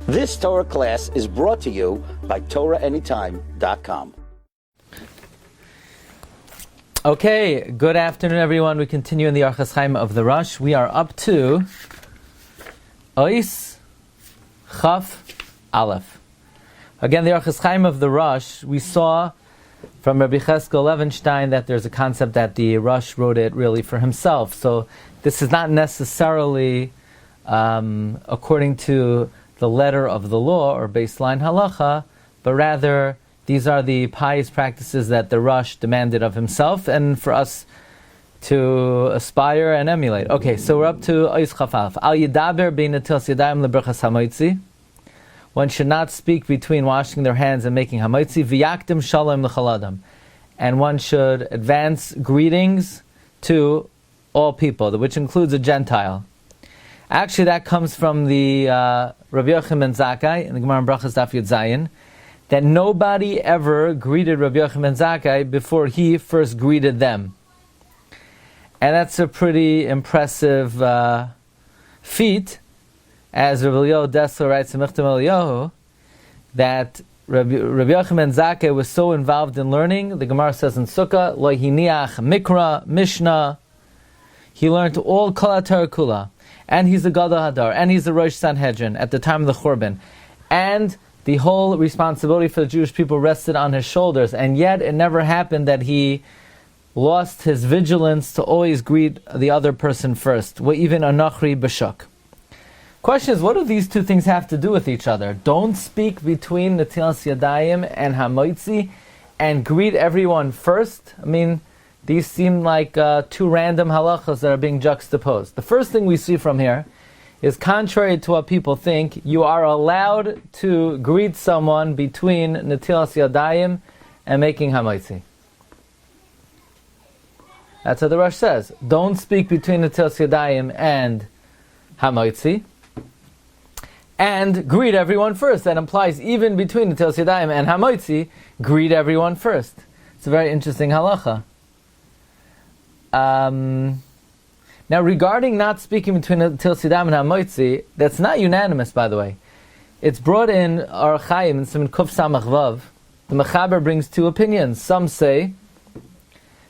This Torah class is brought to you by TorahAnytime.com. Okay, good afternoon, everyone. We continue in the Orchos Chaim of the Rosh. We are up to Ois Chaf Aleph. Again, the Orchos Chaim of the Rosh, we saw from Rabbi Cheskel Levenstein that there's a concept that the Rosh wrote it really for himself. So this is not necessarily according to the letter of the law or baseline halacha, but rather these are the pious practices that the Rosh demanded of himself and for us to aspire and emulate. Okay, so we're up to Ois Chaf Aleph. Al Yidaber bein netilas yadayim leberachas Hamotzi. One should not speak between washing their hands and making Hamotzi. V'yakdim shalom l'chol adam. And one should advance greetings to all people, which includes a Gentile. Actually, that comes from the Rabbi Yochanan ben Zakkai in the Gemara in Brachas Daf Yud Zayin, that nobody ever greeted Rabbi Yochanan ben Zakkai before he first greeted them. And that's a pretty impressive feat, as Rabbi Eliyahu Dessler writes in Michtam Eliyahu, that Rabbi Yochanan ben Zakkai was so involved in learning. The Gemara says in Sukkah, Lo hiniach mikra, Mishnah, he learned all Kol HaTorah Kula. And he's a Gadol Hadar, and he's a Rosh Sanhedrin at the time of the Churban. And the whole responsibility for the Jewish people rested on his shoulders, and yet it never happened that he lost his vigilance to always greet the other person first. Even Anachri B'Shuk. Question is, what do these two things have to do with each other? Don't speak between Netilas Yadayim and Hamotzi, and greet everyone first? I mean, these seem like two random halachas that are being juxtaposed. The first thing we see from here is, contrary to what people think, you are allowed to greet someone between Netilas Yadayim and making Hamotzi. That's what the Rosh says. Don't speak between Netilas Yadayim and Hamotzi. And greet everyone first. That implies even between Netilas Yadayim and Hamotzi, greet everyone first. It's a very interesting halacha. Now, regarding not speaking between Netilas Yadayim and Hamotzi, that's not unanimous, by the way. It's brought in Chaim in Siman Kuf Samach Vav. The Mechaber brings two opinions. Some say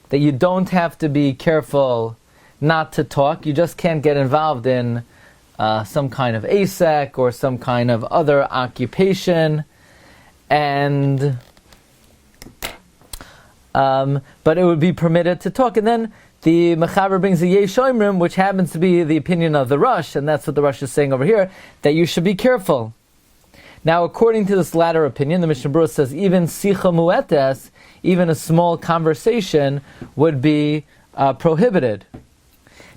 that you don't have to be careful not to talk. You just can't get involved in some kind of asek or some kind of other occupation, and but it would be permitted to talk. And then the Mechaber brings the Yesh Omrim, which happens to be the opinion of the Rosh, and that's what the Rosh is saying over here, that you should be careful. Now, according to this latter opinion, the Mishnah Berurah says even Sicha Mu'etes, even a small conversation, would be prohibited.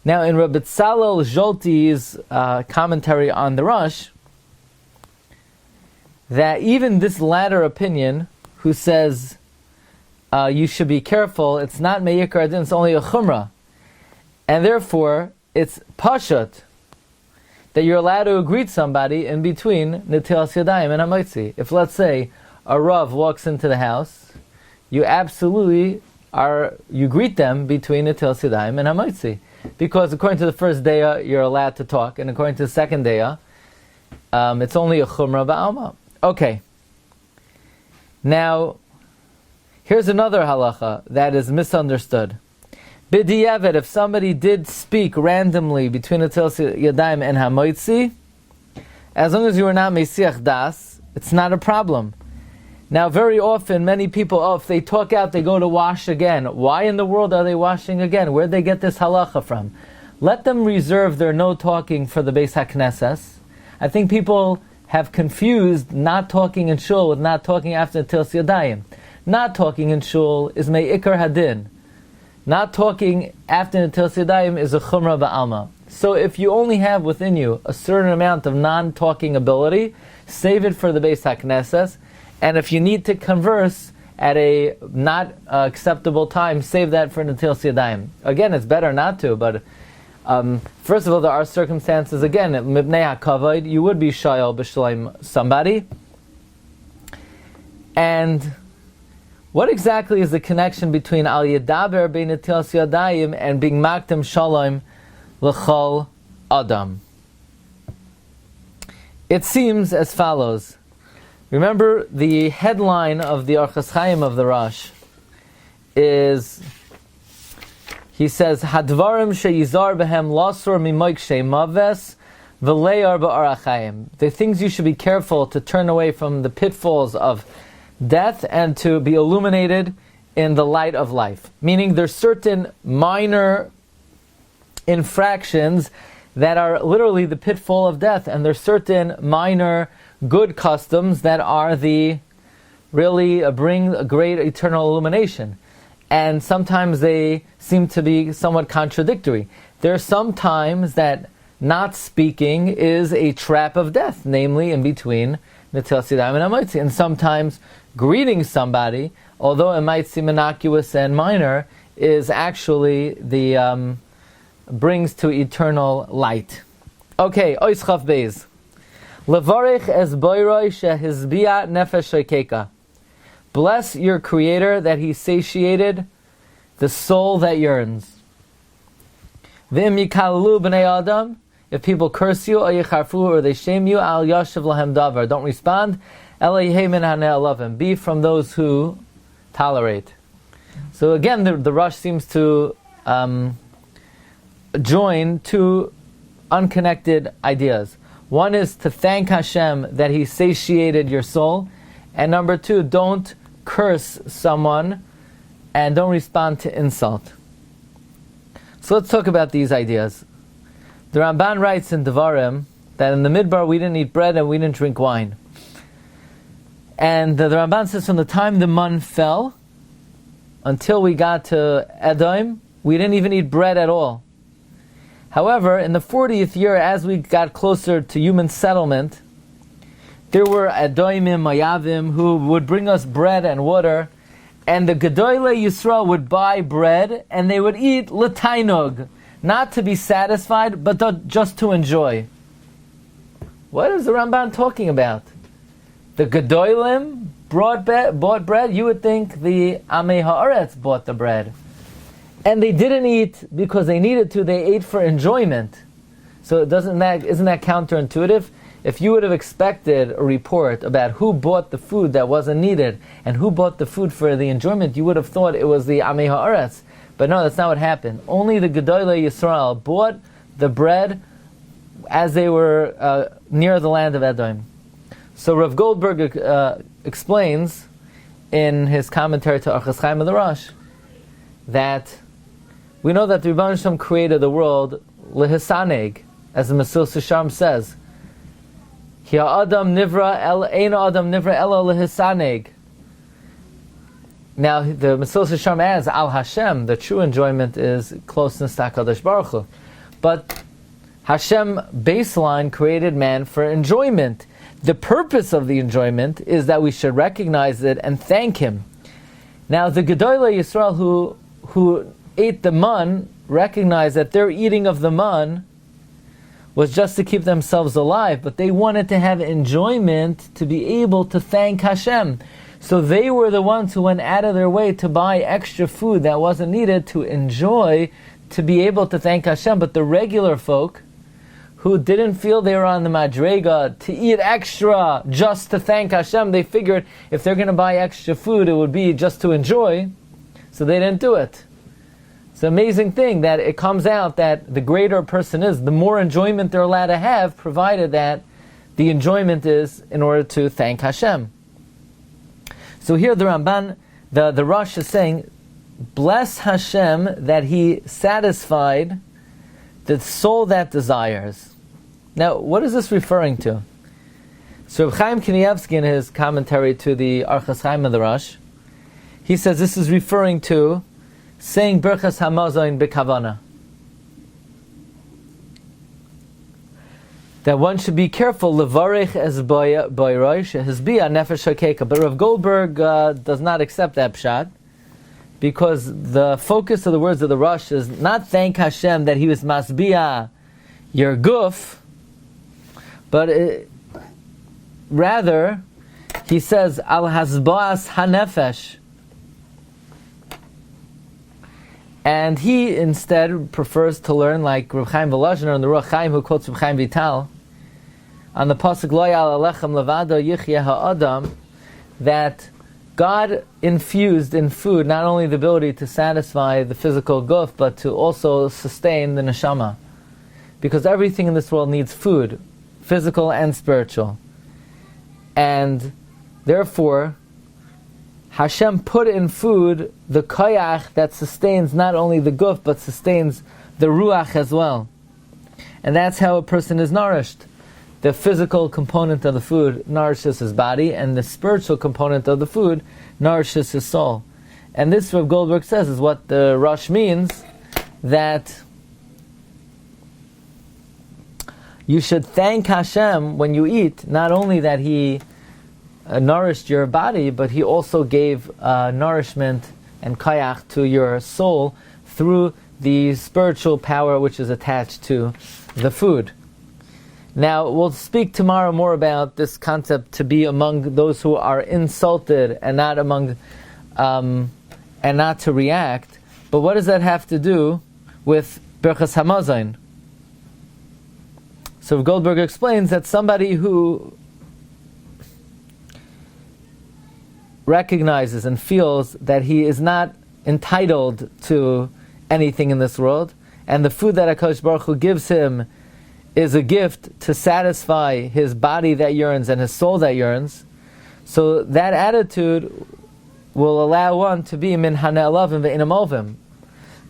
Now, in Rabbi Tzalel Zolti's commentary on the Rosh, that even this latter opinion, who says you should be careful, it's not me'ikar adin, it's only a chumrah. And therefore, it's pashut, that you're allowed to greet somebody in between Netilas Yadayim and Hamotzi. If, let's say, a Rav walks into the house, you absolutely you greet them between Netilas Yadayim and Hamotzi. Because according to the first daya, you're allowed to talk, and according to the second daya, it's only a chumrah ba'alma. Okay. Now, here's another halacha that is misunderstood. B'diavad, if somebody did speak randomly between Netilas Yadayim and Hamotzi, as long as you were not mesiach das, it's not a problem. Now, very often, many people, if they talk out, they go to wash again. Why in the world are they washing again? Where'd they get this halacha from? Let them reserve their no talking for the Beis HaKnesses. I think people have confused not talking in shul with not talking after Netilas Yadayim. Not talking in shul is me'ikar hadin. Not talking after Netilas Yadayim is a chumrah ba'alma. So if you only have within you a certain amount of non-talking ability, save it for the Beis HaKnesses. And if you need to converse at a not acceptable time, save that for Netilas Yadayim. Again, it's better not to, but first of all, there are circumstances, again, mibnei hakavod, you would be shayol b'shleim somebody. And what exactly is the connection between al yadaber bein netilas yadayim and being makdim shalom l'chol adam? It seems as follows. Remember, the headline of the Orchos Chaim of the Rosh is, he says, Hadvarim sheyizar behem lasor mimoikshe maves v'leyar ba'arachayim. The things you should be careful to turn away from the pitfalls of death and to be illuminated in the light of life. Meaning there's certain minor infractions that are literally the pitfall of death, and there's certain minor good customs that are really bring a great eternal illumination. And sometimes they seem to be somewhat contradictory. There are some times that not speaking is a trap of death, namely in between Netilas Yadayim and Hamotzi. And sometimes greeting somebody, although it might seem innocuous and minor, is actually the brings to eternal light. Okay, Ois Chaf Beis. Levarich es boiroi shehizbia nefesh shekeka. Bless your Creator that He satiated the soul that yearns. V'im yikalu b'nei adam. If people curse you, or yicharfu, or they shame you, al yashiv lahem davar. Don't respond. Ela yehei min hanei alavim. Be from those who tolerate. So again, the Rosh seems to join two unconnected ideas. One is to thank Hashem that He satiated your soul, and number two, don't curse someone and don't respond to insult. So let's talk about these ideas. The Ramban writes in Devarim that in the Midbar we didn't eat bread and we didn't drink wine. And the Ramban says from the time the mun fell until we got to Edom, we didn't even eat bread at all. However, in the 40th year, as we got closer to human settlement, there were Edomim, Mayavim, who would bring us bread and water, and the Gedolei Yisrael would buy bread, and they would eat l'tainog, not to be satisfied, but just to enjoy. What is the Ramban talking about? The Gedolim bought bread? You would think the Amei Haaretz bought the bread. And they didn't eat because they needed to, they ate for enjoyment. So isn't that counterintuitive? If you would have expected a report about who bought the food that wasn't needed and who bought the food for the enjoyment, you would have thought it was the Amei Haaretz. But no, that's not what happened. Only the Gedolei Yisrael bought the bread as they were near the land of Edom. So Rav Goldberg explains in his commentary to Orchos Chaim of the Rosh that we know that the Rebbeinu Shalom created the world lehisaneg, as the Mesilas Yesharim says. Ki ha'adam nivra ein ha'adam nivra ela lehisaneg. Now the Mesilas Yesharim adds al Hashem. The true enjoyment is closeness to HaKadosh Baruch Hu. But Hashem baseline created man for enjoyment. The purpose of the enjoyment is that we should recognize it and thank Him. Now the Gedolei Yisrael who ate the mun recognized that their eating of the mun was just to keep themselves alive, but they wanted to have enjoyment to be able to thank Hashem. So they were the ones who went out of their way to buy extra food that wasn't needed to enjoy, to be able to thank Hashem. But the regular folk who didn't feel they were on the madrega to eat extra just to thank Hashem, they figured if they're going to buy extra food, it would be just to enjoy, so they didn't do it. It's an amazing thing that it comes out that the greater a person is, the more enjoyment they're allowed to have, provided that the enjoyment is in order to thank Hashem. So here the Ramban, the Rosh is saying, bless Hashem that He satisfied the soul that desires. Now, what is this referring to? So Reb Chaim Kanievsky, in his commentary to the Orchos Chaim of the Rosh, he says this is referring to saying Birchas Hamazon b'kavana. That one should be careful, levarich es boiroi shehizbia nefesh shekeka. But Rav Goldberg does not accept that pshat, because the focus of the words of the Rosh is not thank Hashem that He was masbia your guf, but rather he says al hasbas hanefesh. And he instead prefers to learn like Reb Chaim Volozhiner and the Ruach Chaim, who quotes Reb Chaim Vital, on the pasuk Lo ya'al alechem levado yichya ha'adam, that God infused in food not only the ability to satisfy the physical guf, but to also sustain the neshama. Because everything in this world needs food, physical and spiritual. And therefore, Hashem put in food the koyach that sustains not only the guf, but sustains the ruach as well. And that's how a person is nourished. The physical component of the food nourishes his body, and the spiritual component of the food nourishes his soul. And this, Rav Goldberg says, is what the Rosh means, that you should thank Hashem when you eat, not only that He nourished your body, but He also gave nourishment and kayach to your soul through the spiritual power which is attached to the food. Now, we'll speak tomorrow more about this concept to be among those who are insulted and not among, and not to react. But what does that have to do with Birchas Hamazon? So Goldberg explains that somebody who recognizes and feels that he is not entitled to anything in this world, and the food that HaKadosh Baruch Hu gives him is a gift to satisfy his body that yearns and his soul that yearns, so that attitude will allow one to be min hane'elavim ve'inamovim.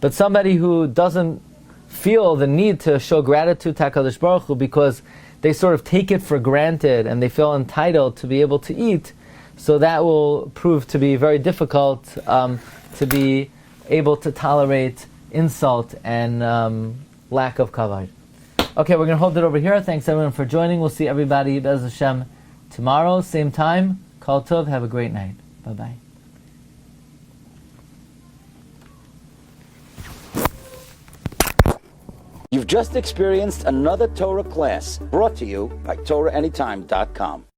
But somebody who doesn't feel the need to show gratitude to HaKadosh Baruch Hu because they sort of take it for granted and they feel entitled to be able to eat, so that will prove to be very difficult to be able to tolerate insult and lack of kavod. Okay, we're going to hold it over here. Thanks everyone for joining. We'll see everybody, Be'ez Hashem, tomorrow, same time. Kol Tov, have a great night. Bye-bye. You've just experienced another Torah class brought to you by TorahAnytime.com.